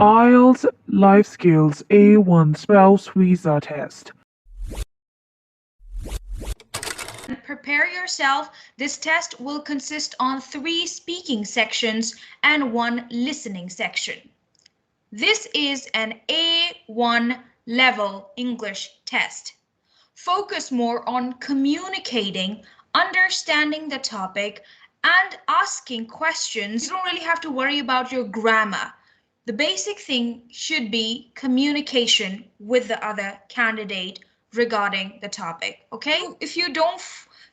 IELTS Life Skills A1 Spouse Visa Test. Prepare yourself. This test will consist on 3 speaking sections and 1 listening section. This is an A1 level English test. Focus more on communicating, understanding the topic, and asking questions. You don't really have to worry about your grammar. The basic thing should be communication with the other candidate regarding the topic, okay? If you don't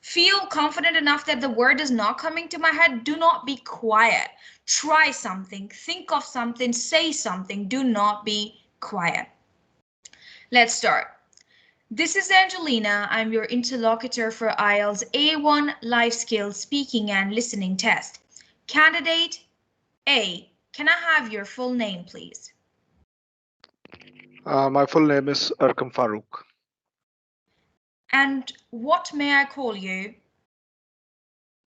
feel confident enough that the word is not coming to my head, do not be quiet. Try something, think of something, say something. Do not be quiet. Let's start. This is Angelina. I'm your interlocutor for IELTS A1 Life Skills Speaking and Listening Test. Candidate A, can I have your full name, please? My full name is Arkam Farooq. And what may I call you?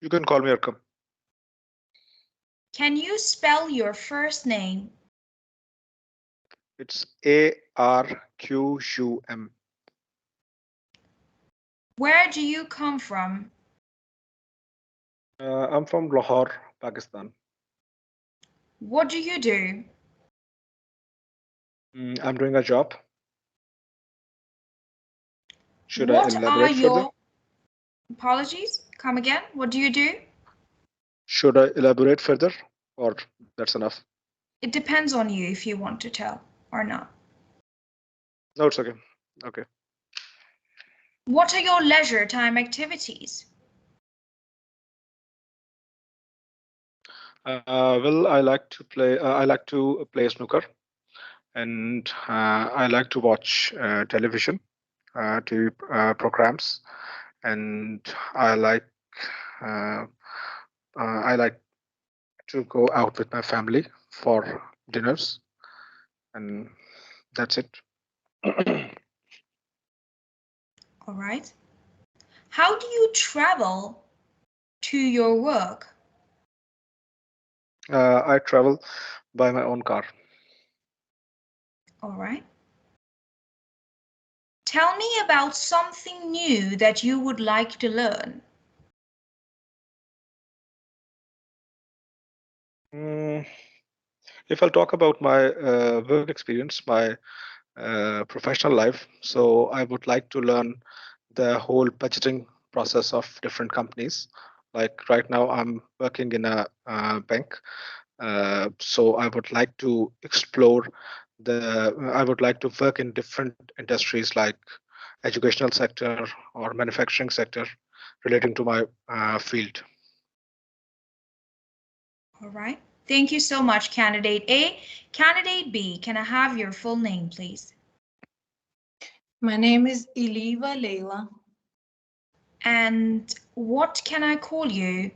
You can call me Arkam. Can you spell your first name? It's ARQUM. Where do you come from? I'm from Lahore, Pakistan. What do you do? I'm doing a job. Should What I are elaborate further? your... Apologies, come again. What do you do? Should I elaborate further, or that's enough? It depends on you if you want to tell or not. No, it's okay. Okay. What are your leisure time activities? Well, I like to play. I like to play snooker, and I like to watch television, TV programs, and I like to go out with my family for dinners, and that's it. All right. How do you travel to your work? I travel by my own car. All right. Tell me about something new that you would like to learn. If I'll talk about my work experience, my professional life, so I would like to learn the whole budgeting process of different companies. Like right now, I'm working in a bank, so I would like to explore I would like to work in different industries like educational sector or manufacturing sector relating to my field. All right. Thank you so much, Candidate A. Candidate B, can I have your full name, please? My name is Iliva Leila. And what can I call you?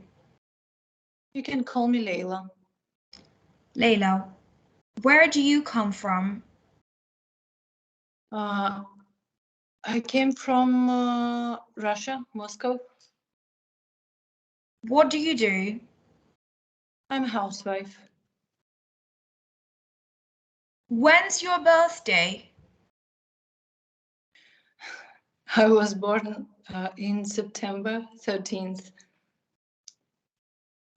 You can call me Leila. Leila, where do you come from? I came from Russia, Moscow. What do you do? I'm a housewife. When's your birthday? I was born in September 13th.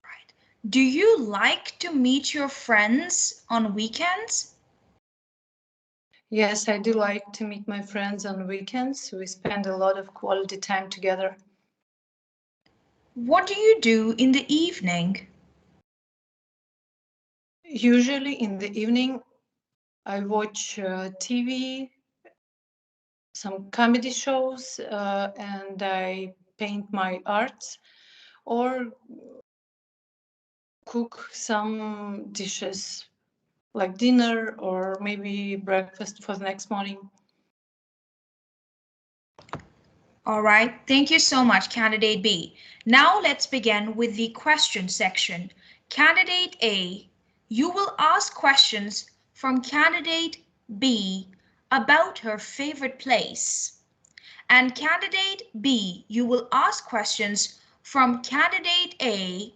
Right. Do you like to meet your friends on weekends? Yes, I do like to meet my friends on weekends. We spend a lot of quality time together. What do you do in the evening? Usually in the evening, I watch TV, some comedy shows, and I paint my arts or cook some dishes like dinner or maybe breakfast for the next morning. All right, thank you so much, Candidate B. Now let's begin with the question section. Candidate A, you will ask questions from Candidate B about her favorite place. And Candidate B, you will ask questions from Candidate A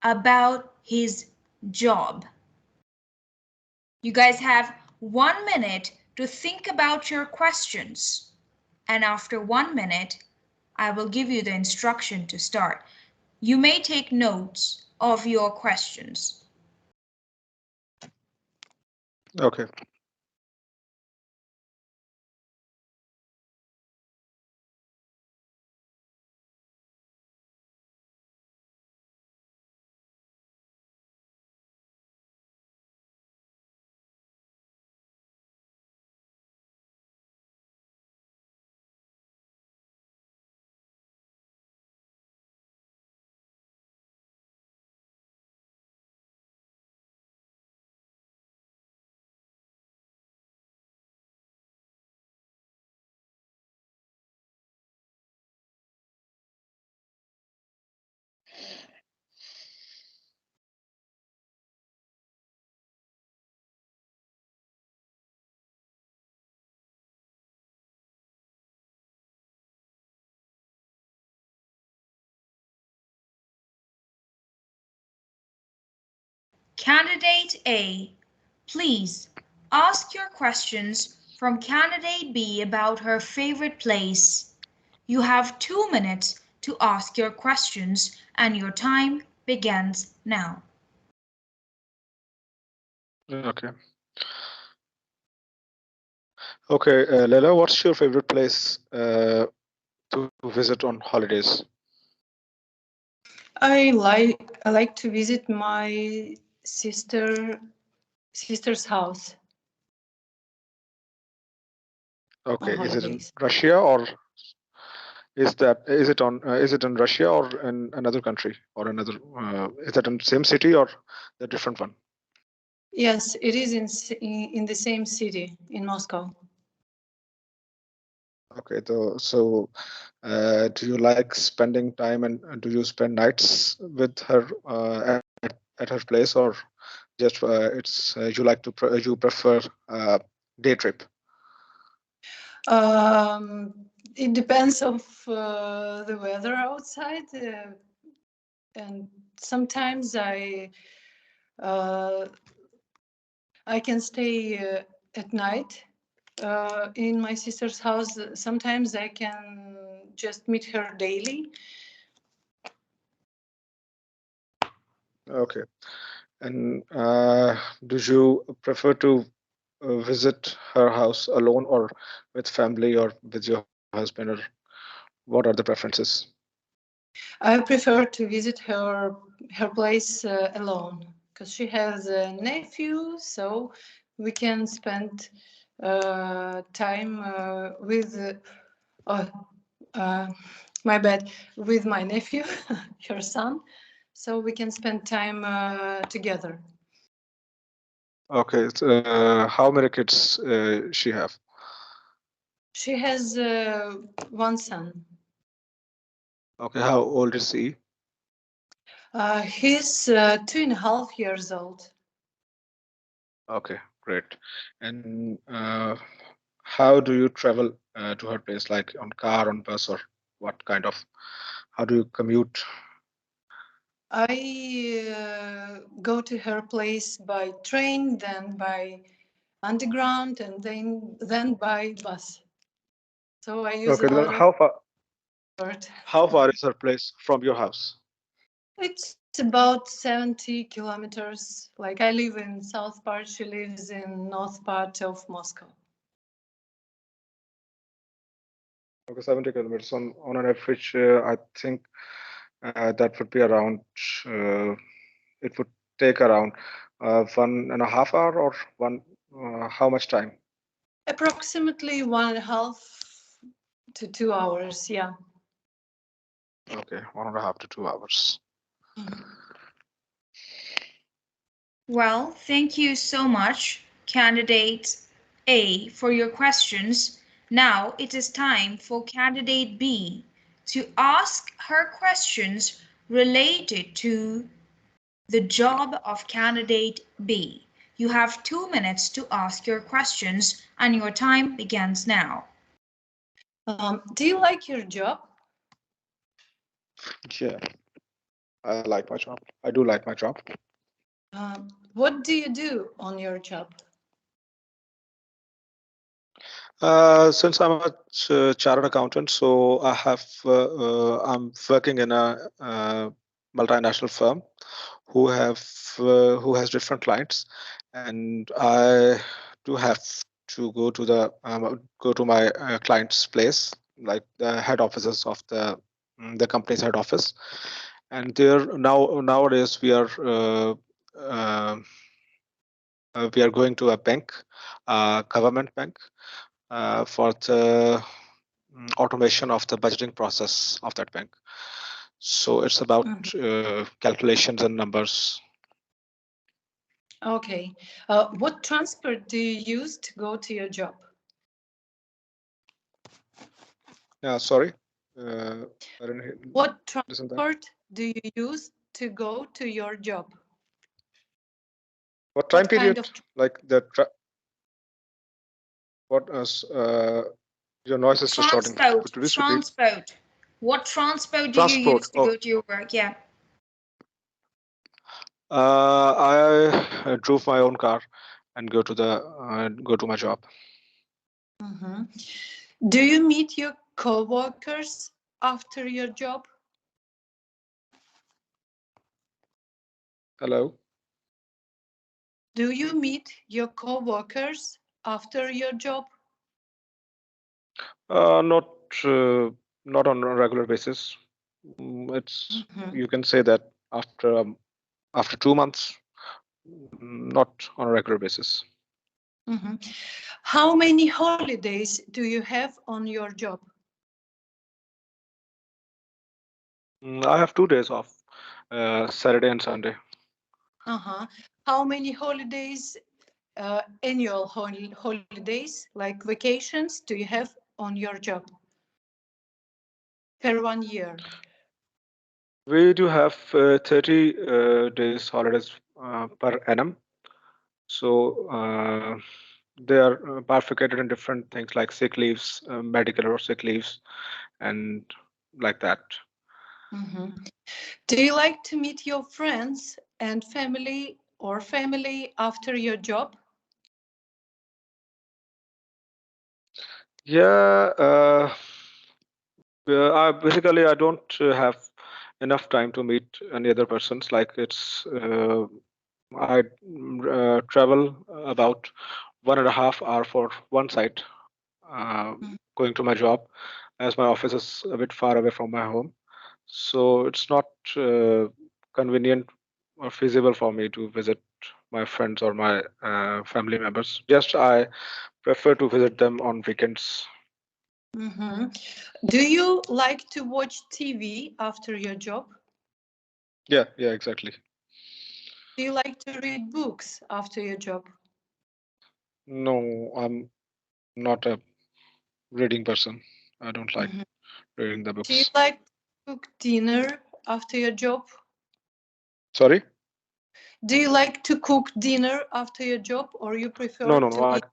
about his job. You guys have 1 minute to think about your questions. And after 1 minute, I will give you the instruction to start. You may take notes of your questions. Okay. Candidate A, please ask your questions from Candidate B about her favorite place. You have 2 minutes to ask your questions and your time begins now. Okay. Okay, Leila, what's your favorite place to visit on holidays? I like to visit my sister's house on Okay, is it in holidays. Russia or is it in Russia or in another country or another? Is that in same city or the different one? Yes, it is in the same city in Moscow. Okay, so do you like spending time and do you spend nights with her at her place or just you like to you prefer day trip? It depends of the weather outside, and sometimes uh, I can stay at night in my sister's house. Sometimes I can just meet her daily. Okay, and do you prefer to visit her house alone or with family or with your husband or what are the preferences? I prefer to visit her place alone because she has a nephew, so we can spend time with. Oh, uh, my bad, with my nephew, her son, so we can spend time together. Okay, how many kids she have? She has one son. Okay, how old is he? He's 2.5 years old. Okay, great. And how do you travel to her place, like on car, on bus, or what kind of? How do you commute? I go to her place by train, then by underground, and then by bus. So I use a Okay, then lot of transport. how far is her place from your house? It's about 70 kilometers. Like I live in south part, she lives in north part of Moscow. Okay, 70 kilometers on an average. I think that would be around. Uh, it would take around 1.5 hours or one. How much time? Approximately 1.5 to 2 hours, yeah. Okay, 1.5 to 2 hours. Well, thank you so much, Candidate A, for your questions. Now it is time for Candidate B to ask her questions related to the job of Candidate B. You have 2 minutes to ask your questions and your time begins now. Do you like your job? Yeah, I like my job. I do like my job. What do you do on your job? Since I'm a chartered accountant, so I'm working in a multinational firm who has different clients, and I do have to go to my client's place, like the head offices of the company's head office, and there nowadays uh, we are going to a bank, government bank, for the automation of the budgeting process of that bank. So it's about calculations and numbers. Okay. What transport do you use to go to your job? Yeah, sorry. I didn't What listen to that. transport do you use to go to your job? What time What kind period? of Like what your noise is distorting. Transport. Could you please repeat? Transport. What transport do you Transport. use to Oh, go to your work? Yeah. I drove my own car and go to my job. Do you meet your co-workers after your job? Hello. Do you meet your co-workers after your job? Not not on a regular basis. It's You can say that after 2 months, not on a regular basis. How many holidays do you have on your job? I have 2 days off, Saturday and Sunday. How many holidays, annual holidays, like vacations, do you have on your job per 1 year? We do have 30 days holidays per annum. So they are bifurcated in different things like sick leaves, medical or sick leaves, and like that. Do you like to meet your friends and family after your job? Yeah, basically I don't have enough time to meet any other persons. Like I travel about 1.5 hour for one site, uh, going to my job, as my office is a bit far away from my home. So it's not convenient or feasible for me to visit my friends or my family members. Just I prefer to visit them on weekends. Do you like to watch TV after your job? Yeah, exactly. Do you like to read books after your job? No, I'm not a reading person. I don't like reading the Do you books. like to cook dinner after your job? Sorry? Do you like to cook dinner after your job, or you prefer No. to eat?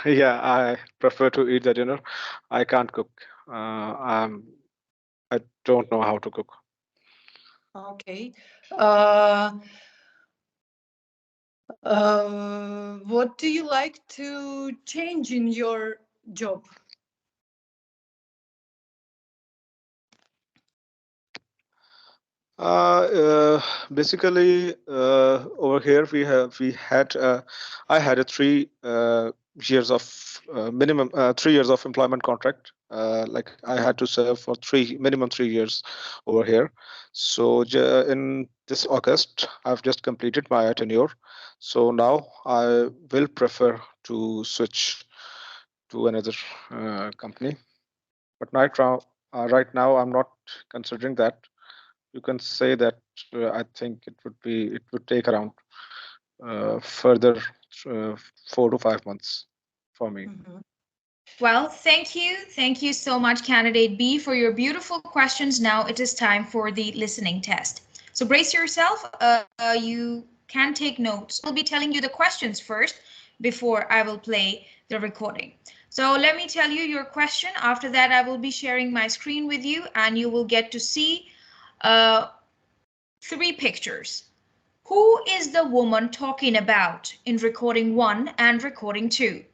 Yeah, I prefer to eat the dinner. I can't cook. I don't know how to cook. Okay. What do you like to change in your job? Basically, over here I had a 3 years of minimum 3 years of employment contract. Like I had to serve for minimum 3 years over here. So in this August, I've just completed my tenure. So now I will prefer to switch to another company. But right now, I'm not considering that. You can say that I think it would take around further uh, 4 to 5 months for me. Well, thank you. Thank you so much, Candidate B, for your beautiful questions. Now it is time for the listening test. So brace yourself. You can take notes. I will be telling you the questions first before I will play the recording. So let me tell you your question. After that, I will be sharing my screen with you and you will get to see uh, 3 pictures. Who is the woman talking about in recording 1 and recording 2?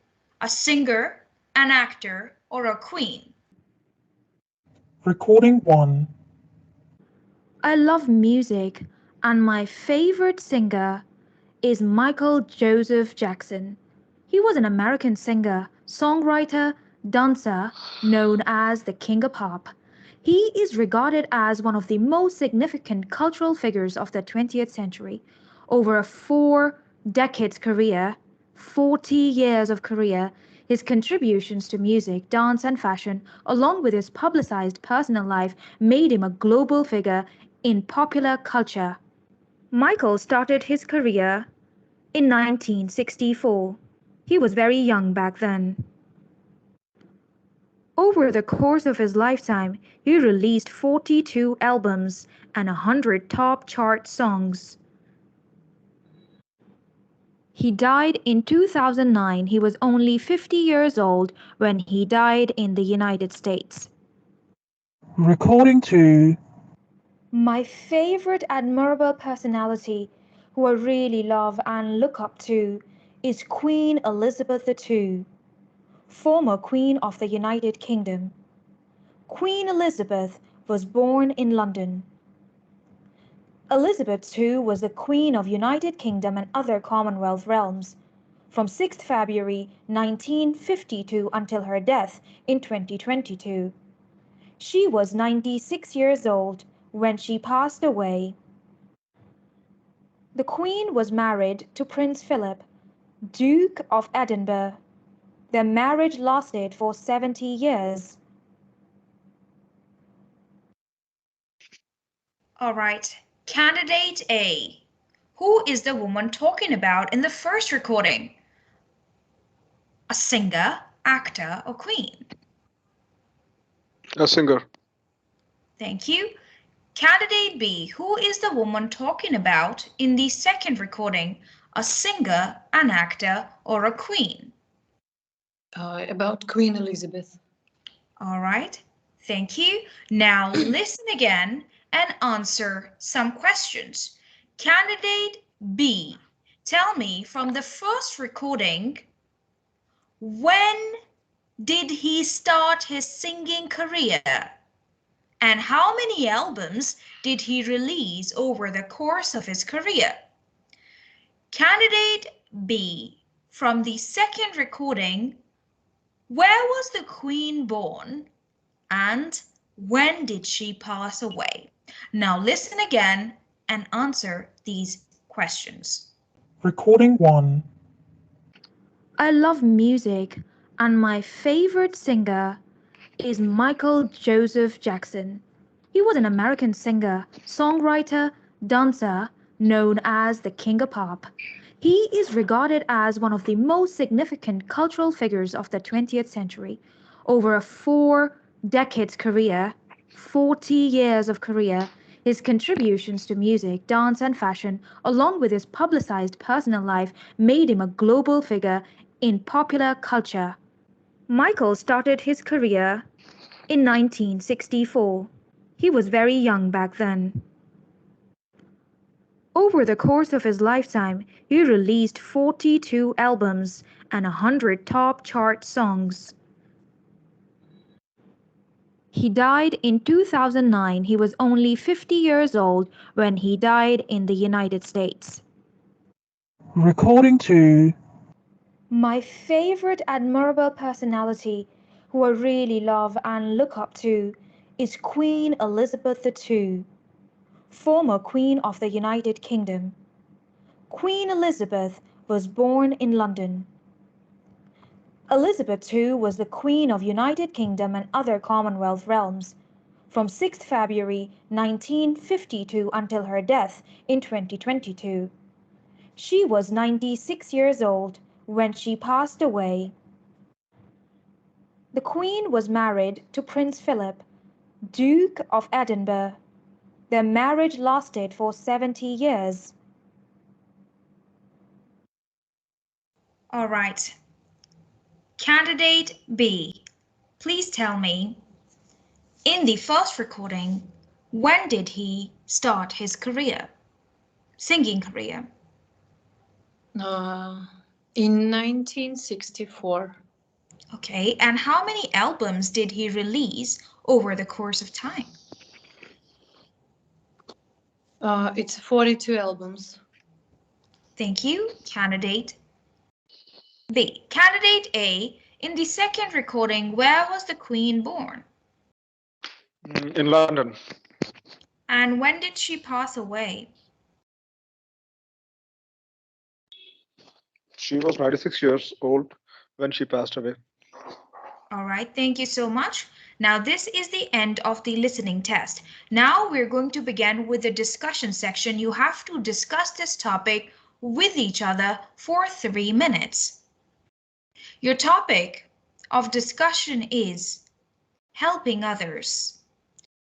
a singer, an actor, or a queen? Recording 1. I love music, and my favorite singer is Michael Joseph Jackson. He was an American singer, songwriter, dancer, known as the King of Pop. He is regarded as one of the most significant cultural figures of the 20th century. Over a 4 decades career, 40 years of career, his contributions to music, dance, and fashion, along with his publicized personal life, made him a global figure in popular culture. Michael started his career in 1964. He was very young back then. Over the course of his lifetime, he released 42 albums and 100 top chart songs. He died in 2009. He was only 50 years old when he died in the United States. Recording 2. My favorite admirable personality who I really love and look up to is Queen Elizabeth II, former Queen of the United Kingdom. Queen Elizabeth was born in London. Elizabeth II was the Queen of United Kingdom and other Commonwealth realms from 6th February 1952 until her death in 2022. She was 96 years old when she passed away. The Queen was married to Prince Philip, Duke of Edinburgh. Their marriage lasted for 70 years. All right, candidate A. Who is the woman talking about in the first recording? A singer, actor, or queen? A singer. Thank you. Candidate B. Who is the woman talking about in the second recording? A singer, an actor, or a queen? About Queen Elizabeth. All right, thank you. Now listen again and answer some questions. Candidate B, tell me from the first recording, when did he start his singing career? And how many albums did he release over the course of his career? Candidate B, from the second recording, where was the Queen born? And when did she pass away? Now listen again and answer these questions. Recording 1. I love music, and my favorite singer is Michael Joseph Jackson. He was an American singer, songwriter, dancer, known as the King of Pop. He is regarded as one of the most significant cultural figures of the 20th century. Over a 4 decades career, 40 years of career, his contributions to music, dance, and fashion, along with his publicized personal life, made him a global figure in popular culture. Michael started his career in 1964. He was very young back then. Over the course of his lifetime, he released 42 albums and 100 top chart songs. He died in 2009. He was only 50 years old when he died in the United States. Recording 2. My favorite admirable personality who I really love and look up to is Queen Elizabeth II, former Queen of the United Kingdom. Queen Elizabeth was born in London. Elizabeth II was the Queen of United Kingdom and other Commonwealth realms from 6th February 1952 until her death in 2022. She was 96 years old when she passed away. The Queen was married to Prince Philip, Duke of Edinburgh. Their marriage lasted for 70 years. All right. Candidate B, please tell me, in the first recording, when did he start his career, singing career? In 1964. Okay, and how many albums did he release over the course of time? It's 42 albums. Thank you, candidate B. Candidate A, in the second recording, where was the Queen born? In London. And when did she pass away? She was 96 years old when she passed away. All right, thank you so much. Now, this is the end of the listening test. Now, we're going to begin with the discussion section. You have to discuss this topic with each other for 3 minutes. Your topic of discussion is helping others.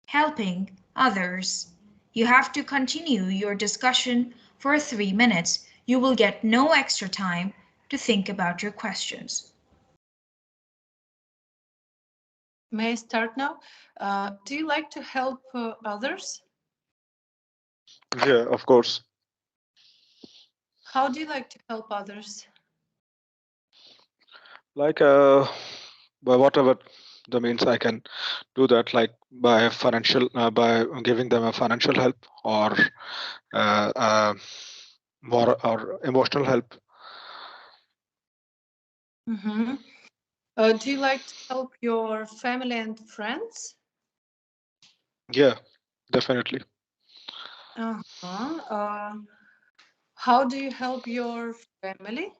Helping others. You have to continue your discussion for 3 minutes. You will get no extra time to think about your questions. May I start now? Do you like to help others? Yeah, of course. How do you like to help others? Like by whatever the means I can do that, like by by giving them a financial help or uh, uh, more or emotional help. Mm-hmm. Do you like to help your family and friends? Yeah, definitely. Uh-huh. How do you help your family?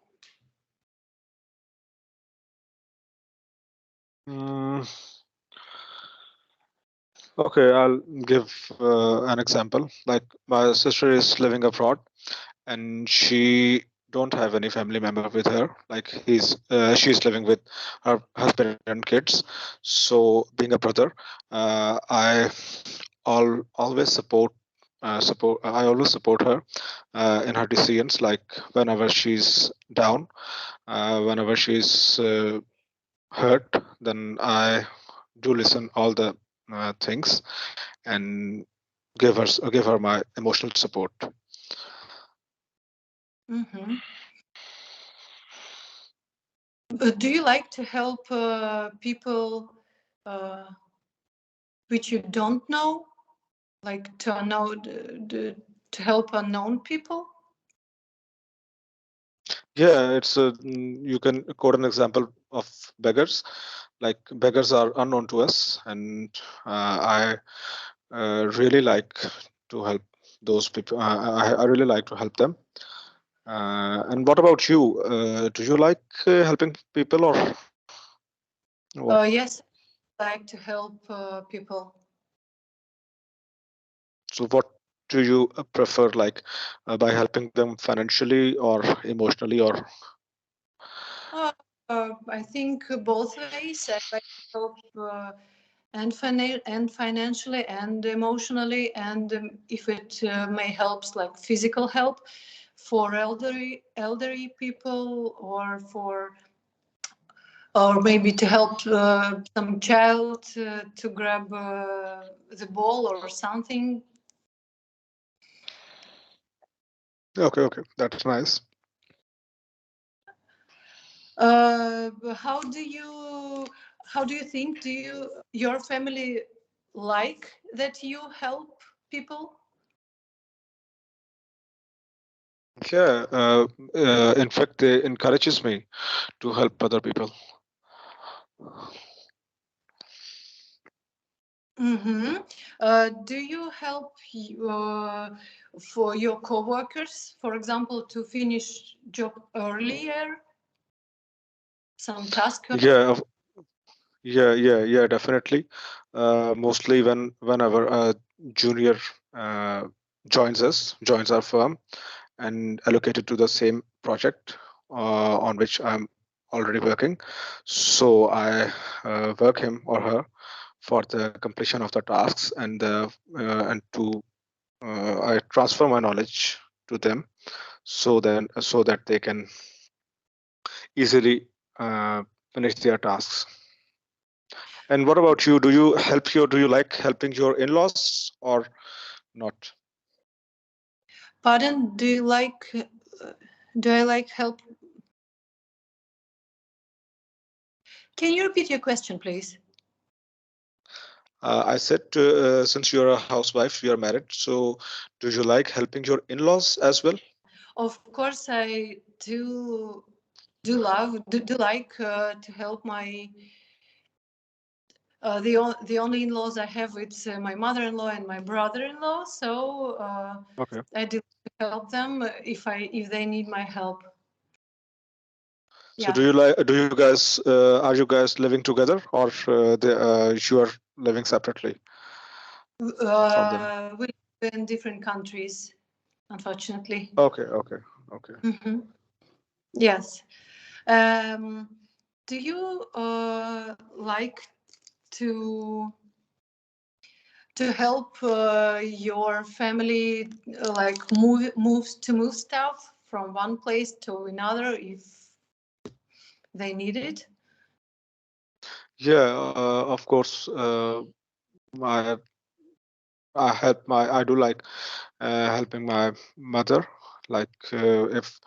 Mm, okay, I'll give an example. Like my sister is living abroad, and she don't have any family member with her. Like she's living with her husband and kids. So being a brother, I always support her in her decisions. Like whenever she's down, whenever she's hurt, then I do listen all the things and give her my emotional support. Mm-hmm. Do you like to help people which you don't know, like to help unknown people? Yeah, you can quote an example of beggars. Like beggars are unknown to us, and I really like to help those people. I really like to help them. And what about you? Do you like helping people or what? Yes, I like to help people. So what do you prefer, like by helping them financially or emotionally or? Uh, I think both ways. I like to help and financially and emotionally, and if it may helps, like physical help for elderly people, or maybe to help some child to grab the ball or something. Okay, that's nice. How do you think, do your family like that you help people? Yeah, in fact, they encourages me to help other people. Mm-hmm. Do you help for your coworkers, for example, to finish job earlier, some task earlier? Yeah, yeah, definitely. Mostly whenever a junior uh, joins our firm and allocated to the same project on which I'm already working. So I work him or her for the completion of the tasks and I transfer my knowledge to them so that they can easily finish their tasks. And what about you? Do you like helping your in-laws or not? Pardon, do I like help? Can you repeat your question, please? I said, since you're a housewife, you're married, so do you like helping your in-laws as well? Of course, I do like to help my the only in-laws I have, it's my mother-in-law and my brother-in-law. So Okay. I do help them if they need my help. So Yeah. do you guys are you guys living together, or you are living separately from them? We live in different countries, unfortunately. Okay. Mm-hmm. Yes. Do you like to help your family like move stuff from one place to another if they need it? Yeah, of course. My I do like helping my mother. Like if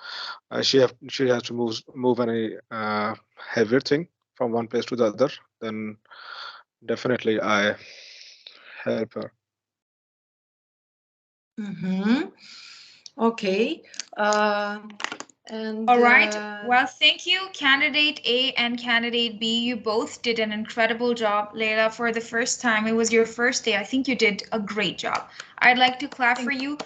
she has to move any heavier thing from one place to the other, then definitely I help her. Mm-hmm. Okay. And All right. Well, thank you, candidate A and candidate B. You both did an incredible job. Layla, for the first time, it was your first day. I think you did a great job. I'd like to clap for you.